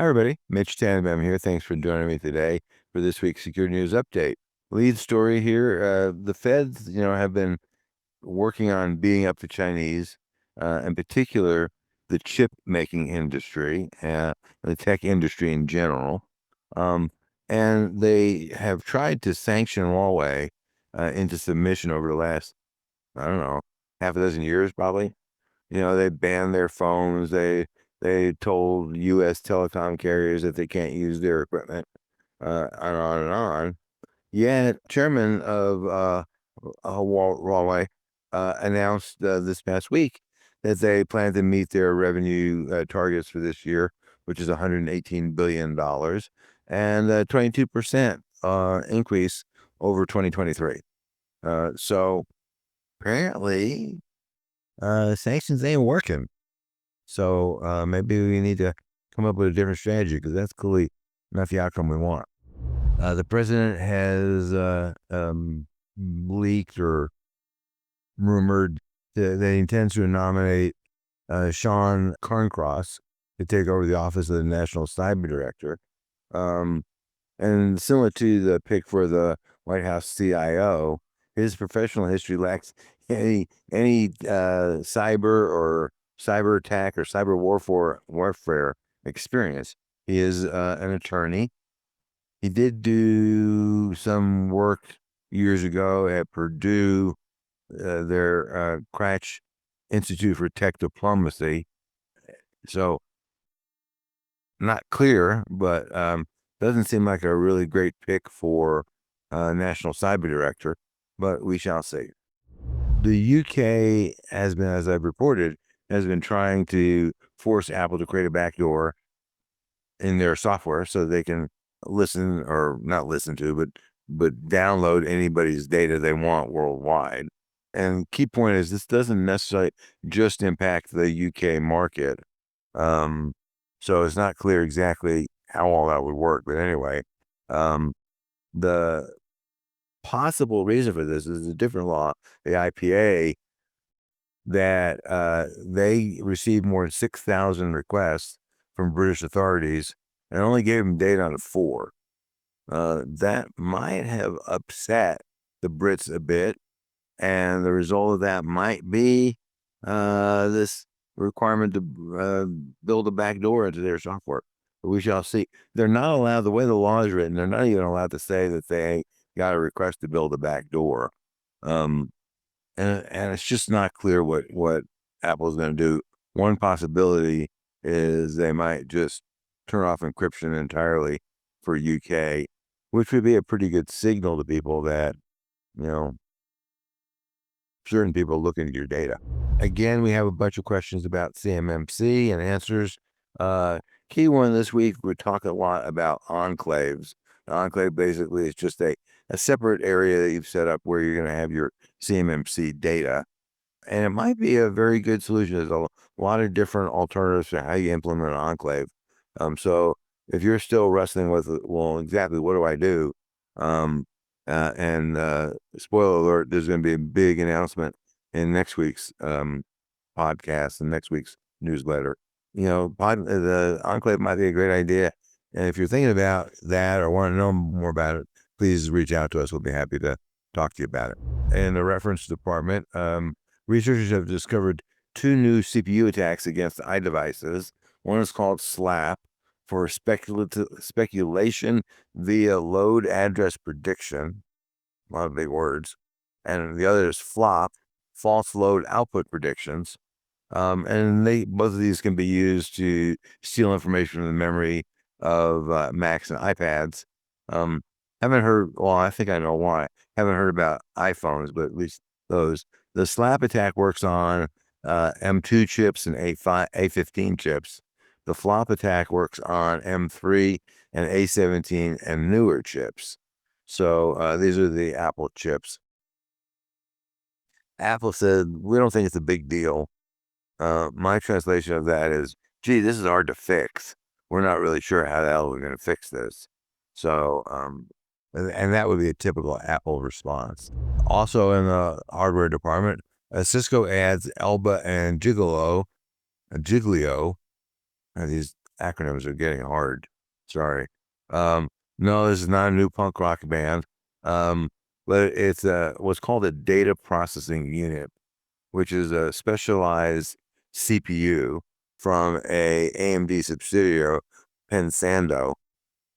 Hi, everybody. Mitch Tannenbaum here. Thanks for joining me today for this week's Security News Update. Lead story here, the feds, have been working on beating up the Chinese, in particular, the chip-making industry, the tech industry in general. Um, and they have tried to sanction Huawei into submission over the last, I don't know, half a dozen years, probably. They banned their phones. They told U.S. telecom carriers that they can't use their equipment, and on and on. Yet, chairman of Huawei announced this past week that they plan to meet their revenue targets for this year, which is $118 billion, and 22% increase over 2023. So apparently, sanctions ain't working. So maybe we need to come up with a different strategy because that's clearly not the outcome we want. The president has leaked or rumored that he intends to nominate Sean Carncross to take over the office of the National Cyber Director. And similar to the pick for the White House CIO, his professional history lacks any cyber or cyber attack or cyber warfare experience. He is an attorney. He did do some work years ago at Purdue, their Cratch Institute for Tech Diplomacy. So not clear, but doesn't seem like a really great pick for National Cyber Director, but we shall see. The UK has been, as I've reported, has been trying to force Apple to create a backdoor in their software so they can listen or not listen to, but download anybody's data they want worldwide. And key point is this doesn't necessarily just impact the UK market. So it's not clear exactly how all that would work. But anyway, the possible reason for this is a different law, the IPA, that they received more than 6,000 requests from British authorities and only gave them data on 4. That might have upset the Brits a bit. And the result of that might be this requirement to build a backdoor into their software. But we shall see. They're not allowed, the way the law is written, they're not even allowed to say that they got a request to build a backdoor. And it's just not clear what Apple's going to do. One possibility is they might just turn off encryption entirely for UK, which would be a pretty good signal to people that, certain people looking at your data. Again, we have a bunch of questions about CMMC and answers. Key one this week, we talk a lot about enclaves. An enclave basically is just a separate area that you've set up where you're going to have your CMMC data. And it might be a very good solution. There's a lot of different alternatives to how you implement an enclave. So if you're still wrestling with, well, exactly what do I do? And spoiler alert, there's going to be a big announcement in next week's podcast and next week's newsletter. The enclave might be a great idea. And if you're thinking about that or want to know more about it, please reach out to us. We'll be happy to talk to you about it. In the reference department, researchers have discovered 2 new CPU attacks against iDevices. One is called SLAP, for speculation via load address prediction, a lot of big words, and the other is FLOP, false load output predictions. And both of these can be used to steal information from the memory of Macs and iPads. Haven't heard, well, I think I know why. Haven't heard about iPhones, but at least those. The SLAP attack works on M2 chips and A15 chips. The FLOP attack works on M3 and A17 and newer chips. So these are the Apple chips. Apple said, we don't think it's a big deal. My translation of that is, gee, this is hard to fix. We're not really sure how the hell we're going to fix this. So, and that would be a typical Apple response. Also in the hardware department, Cisco adds Elba and Giglio, these Acronyms are getting hard. Sorry. Um, no, this is not a new punk rock band. Um, but it's what's called a data processing unit, which is a specialized CPU from a AMD subsidiary, Pensando.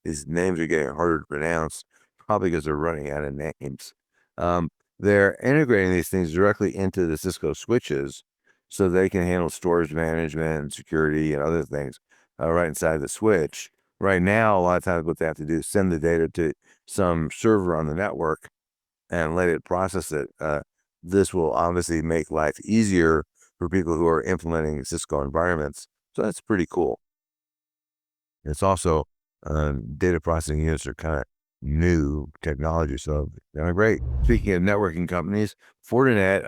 These names are getting harder to pronounce, probably because they're running out of names. Um, they're integrating these things directly into the Cisco switches so they can handle storage management and security and other things right inside the switch. Right now, a lot of times what they have to do is send the data to some server on the network and let it process it. This will obviously make life easier for people who are implementing Cisco environments. So that's pretty cool. It's also data processing units are kind of new technology, so they're great. Speaking of networking companies, Fortinet,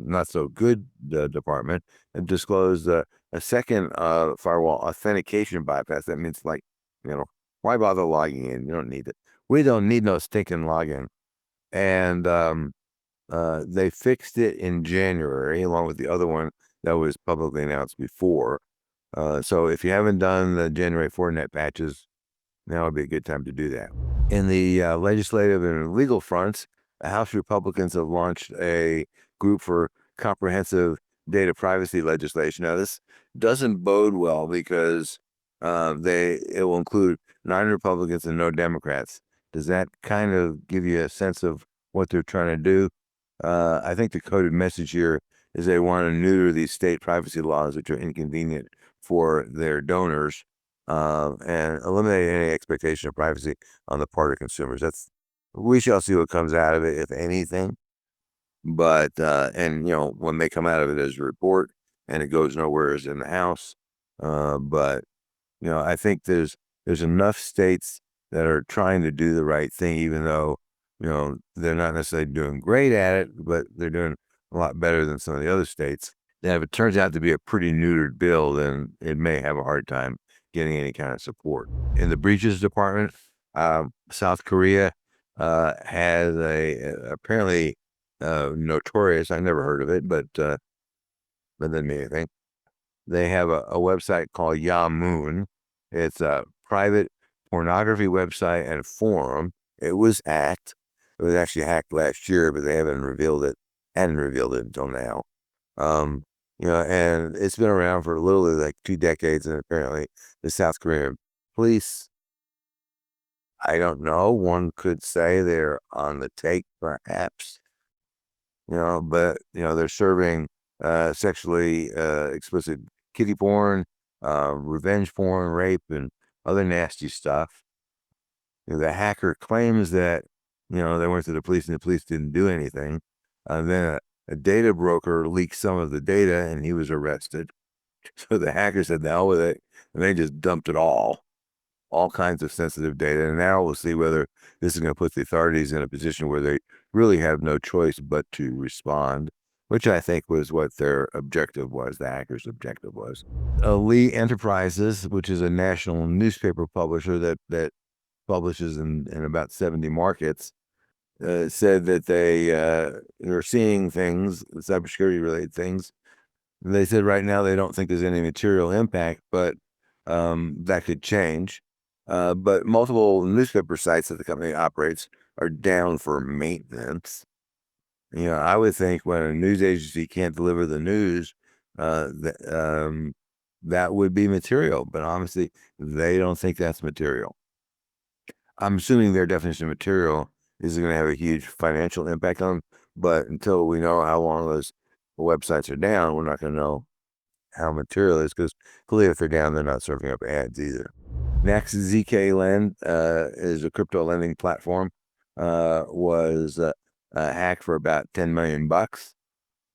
not so good department, disclosed a second firewall authentication bypass. That means like, you know, why bother logging in? You don't need it. We don't need no stinking login. And they fixed it in January, along with the other one that was publicly announced before. So if you haven't done the January Fortinet patches, now would be a good time to do that. In the legislative and legal fronts, the House Republicans have launched a group for comprehensive data privacy legislation. Now, this doesn't bode well because it will include 9 Republicans and no Democrats. Does that kind of give you a sense of what they're trying to do? I think the coded message here is they want to neuter these state privacy laws, which are inconvenient for their donors, and eliminate any expectation of privacy on the part of consumers. We shall see what comes out of it, if anything. But and when they come out of it as a report and it goes nowhere as in the House. But I think there's enough states that are trying to do the right thing, even though they're not necessarily doing great at it, but they're doing a lot better than some of the other states. That if it turns out to be a pretty neutered bill, then it may have a hard time getting any kind of support. In the breaches department, South Korea has apparently notorious. I never heard of it, but then me, I think they have a website called Yamoon. It's a private pornography website and forum. It was hacked. It was actually hacked last year, but they haven't revealed it. Hadn't revealed it until now. Um, and it's been around for literally like 2 decades, and apparently the South Korean police, I don't know, one could say they're on the take, perhaps, but they're serving sexually explicit kitty porn, revenge porn, rape, and other nasty stuff. The hacker claims that they went to the police and the police didn't do anything. Then a data broker leaked some of the data and he was arrested. So the hacker said, "The hell with it," and they just dumped it all kinds of sensitive data. And now we'll see whether this is going to put the authorities in a position where they really have no choice but to respond, which I think was what their objective was, the hackers' objective was. Lee Enterprises, which is a national newspaper publisher that publishes in about 70 markets, said that they are seeing things, cybersecurity related things. They said right now they don't think there's any material impact, but that could change. But multiple newspaper sites that the company operates are down for maintenance. I would think when a news agency can't deliver the news, that would be material, but honestly, they don't think that's material. I'm assuming their definition of material is going to have a huge financial impact on them, but until we know how long those websites are down, we're not going to know how material is, because clearly if they're down, they're not serving up ads either. Next, ZK Lend is a crypto lending platform. Was hacked for about 10 million bucks.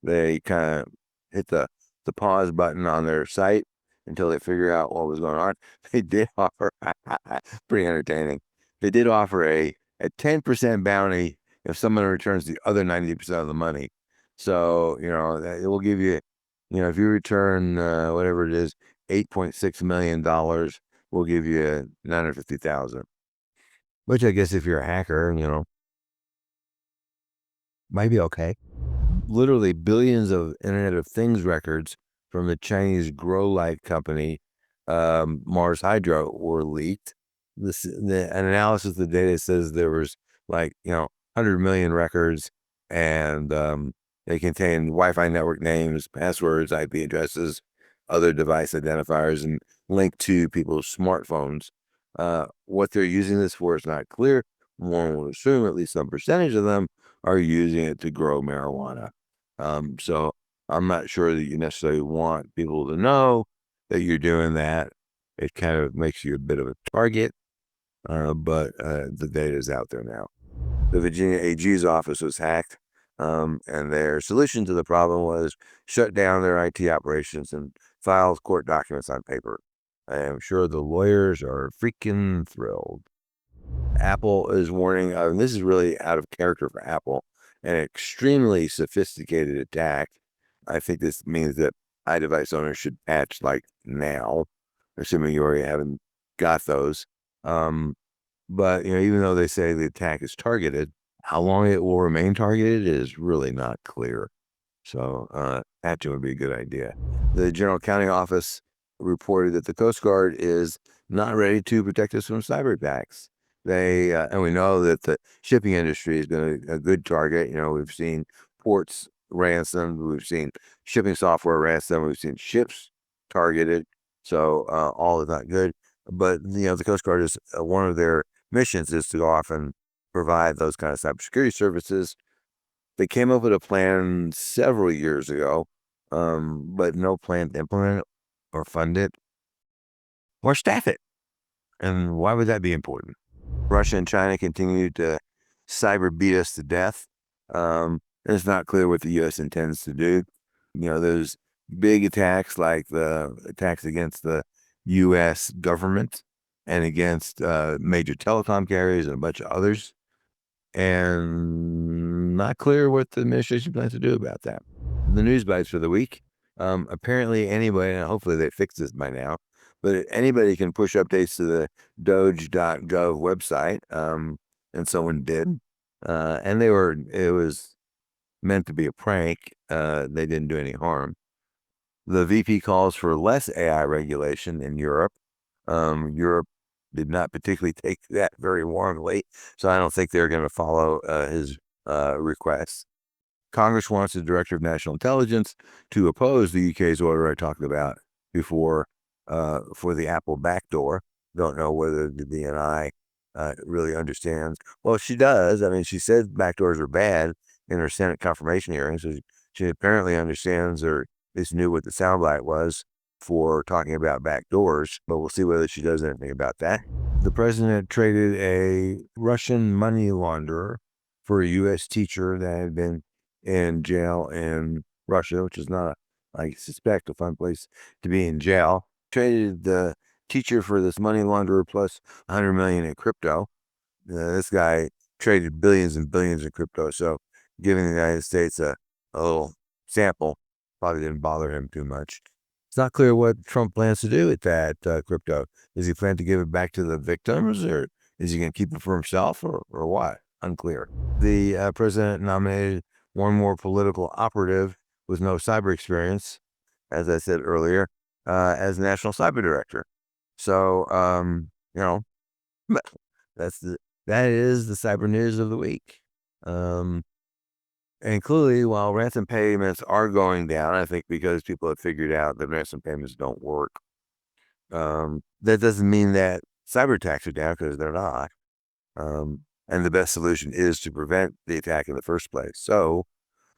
They kind of hit the pause button on their site until they figure out what was going on. They did offer pretty entertaining. They did offer a 10% bounty if someone returns the other 90% of the money. So it will give you, if you return whatever it is, $8.6 million, we'll give you 950,000. Which I guess if you're a hacker, might be okay. Literally billions of Internet of Things records from the Chinese Grow Light company Mars Hydro were leaked. An analysis of the data says there was like 100 million records, and they contain Wi-Fi network names, passwords, IP addresses, other device identifiers, and linked to people's smartphones. What they're using this for is not clear. One would assume at least some percentage of them are using it to grow marijuana. So I'm not sure that you necessarily want people to know that you're doing that. It kind of makes you a bit of a target, but the data is out there now. The Virginia AG's office was hacked, and their solution to the problem was shut down their IT operations and file court documents on paper. I am sure the lawyers are freaking thrilled. Apple is warning, and this is really out of character for Apple, an extremely sophisticated attack. I think this means that iDevice owners should patch like now, assuming you already haven't got those. But even though they say the attack is targeted, how long it will remain targeted is really not clear. So patching would be a good idea. The General Accounting Office reported that the Coast Guard is not ready to protect us from cyber attacks. And we know that the shipping industry has been a good target. We've seen ports ransomed, we've seen shipping software ransomed, we've seen ships targeted. So all is not good. But the Coast Guard is one of their missions is to go off and provide those kind of cybersecurity services. They came up with a plan several years ago, but no plan to implement it or fund it or staff it. And why would that be important? Russia and China continue to cyber beat us to death. And it's not clear what the U.S. intends to do. Those big attacks like the attacks against the U.S. government and against major telecom carriers and a bunch of others. And not clear what the administration plans to do about that. The news bites for the week. Apparently anybody, and hopefully they fix this by now, but anybody can push updates to the doge.gov website. And someone did. And it was meant to be a prank. They didn't do any harm. The VP calls for less AI regulation in Europe. Europe did not particularly take that very warmly, so I don't think they're going to follow his requests. Congress wants the Director of National Intelligence to oppose the UK's order I talked about before for the Apple backdoor. Don't know whether the DNI really understands. Well, she does. I mean, she said backdoors are bad in her Senate confirmation hearing, so she apparently understands or at least knew what the soundbite was for talking about backdoors, but we'll see whether she does anything about that. The president traded a Russian money launderer for a U.S. teacher that had been in jail in Russia, which is not, I suspect, a fun place to be in jail. Traded the teacher for this money launderer plus 100 million in crypto. This guy traded billions and billions in crypto, so giving the United States a little sample probably didn't bother him too much. It's not clear what Trump plans to do with that crypto. Does he plan to give it back to the victims, or is he going to keep it for himself, or what? Unclear. The president nominated one more political operative with no cyber experience, as I said earlier, as national cyber director. So, that is the cyber news of the week. And clearly, while ransom payments are going down, I think because people have figured out that ransom payments don't work, that doesn't mean that cyber attacks are down, because they're not. And the best solution is to prevent the attack in the first place. So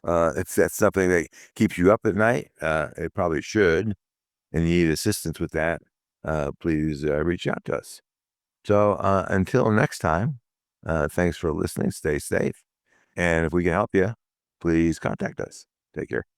if that's something that keeps you up at night, it probably should, and you need assistance with that, please reach out to us. So until next time, thanks for listening. Stay safe. And if we can help you, please contact us. Take care.